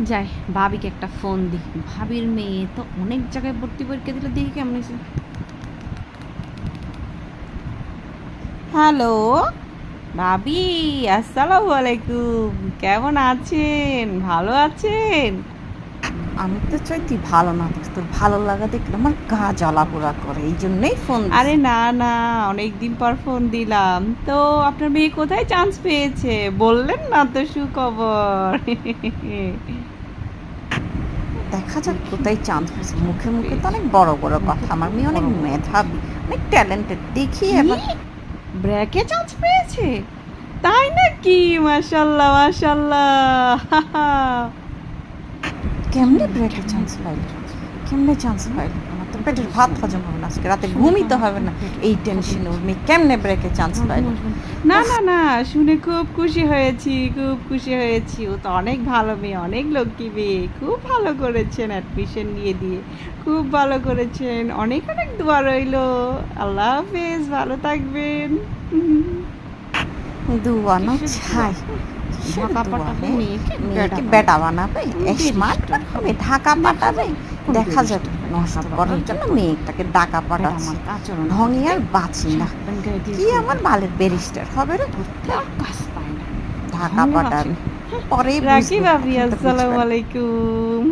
যাই, ভাবিকে একটা ফোন দিই। ভাবির মেয়ে তো অনেক জায়গায় ভর্তি পরীক্ষা দিল, দেখি কেমন হয়েছে। হ্যালো ভাবি, আসসালামু আলাইকুম। কেমন আছেন? ভালো আছেন? আমি তো চাই তুই ভালো না থাকিস, তোর ভালো লাগা দেখলে আমার গা জ্বালা পোড়া করে, এই জন্যই ফোন আরে দিছি। না না, অনেক দিন পর ফোন দিলাম। তো আপনার মেয়ে কোথায় চান্স পেয়েছে? বললেন না তো সুখবর। দেখা যাক কোথায় চান্স পেয়েছে। মুখে মুখে তো পেয়েছে। অনেক বড় বড় মুখে কথা, তো আমার খুব মেয়ে অনেক বড় বড় কথা। মেধাবী, অনেক ট্যালেন্টেড, দেখি কি? এবার। ব্র্যাকে চান্স পেয়েছে? তাই নাকি? মাশাল্লাহ মাশাল্লাহ। কেমনে ব্রেকে কেমনে? চান্স পাইল? কেমনে চান্স পাইল? আমার তো পেটের ভাত হজম হবে না, আজকে রাতে ঘুমই তো হবে না এই টেনশনে। ওর মেয়ে কেমনে ব্রেকে চান্স পাইল? না উফ, না না, শুনে খুব খুশি হয়েছি, খুব খুশি হয়েছি। ও তো অনেক ভালো মেয়ে, অনেক লক্ষ্মী মেয়ে। খুব ভালো করেছেন অ্যাডমিশন নিয়ে দিয়ে, খুব ভালো করেছেন। অনেক অনেক দোয়া রইলো। আল্লাহ হাফেজ, ভালো থাকবেন। দুয়া না কিসের দোয়া? ছাই, কিসের ঢাকা দোয়া? পাঠাবে হ্যাঁ, মেয়েকে, মেয়েকে বেড়া বেটা বানাবে। বানাবে, স্মার্ট ব্যারিস্টার বানাবে, হবে। ঢাকা দেখা পাঠাবে। যাবে কোন দেখা যাবে ব্যারিস্টার নষ্ট ঢাকা করার পাঠাবে জন্য কোন মেয়েটাকে ডাকা বেড়া পাঠাচ্ছে। মানুষ আচরণ ঢঙে করবে। আর বাঁচি না। সাবধান গায়ে দিয়ে কি আমার ঘুরবে। বালের ব্যারিস্টার হবে রে? ধরতে ধ্যাৎ, কাজ পায় না। ঢাকা ঢঙে বাঁচে পাঠাবে। না। পরেই রাখি বুঝবে, ভাবি, এখন তো বুঝবে আসসালামু না। আলাইকুম।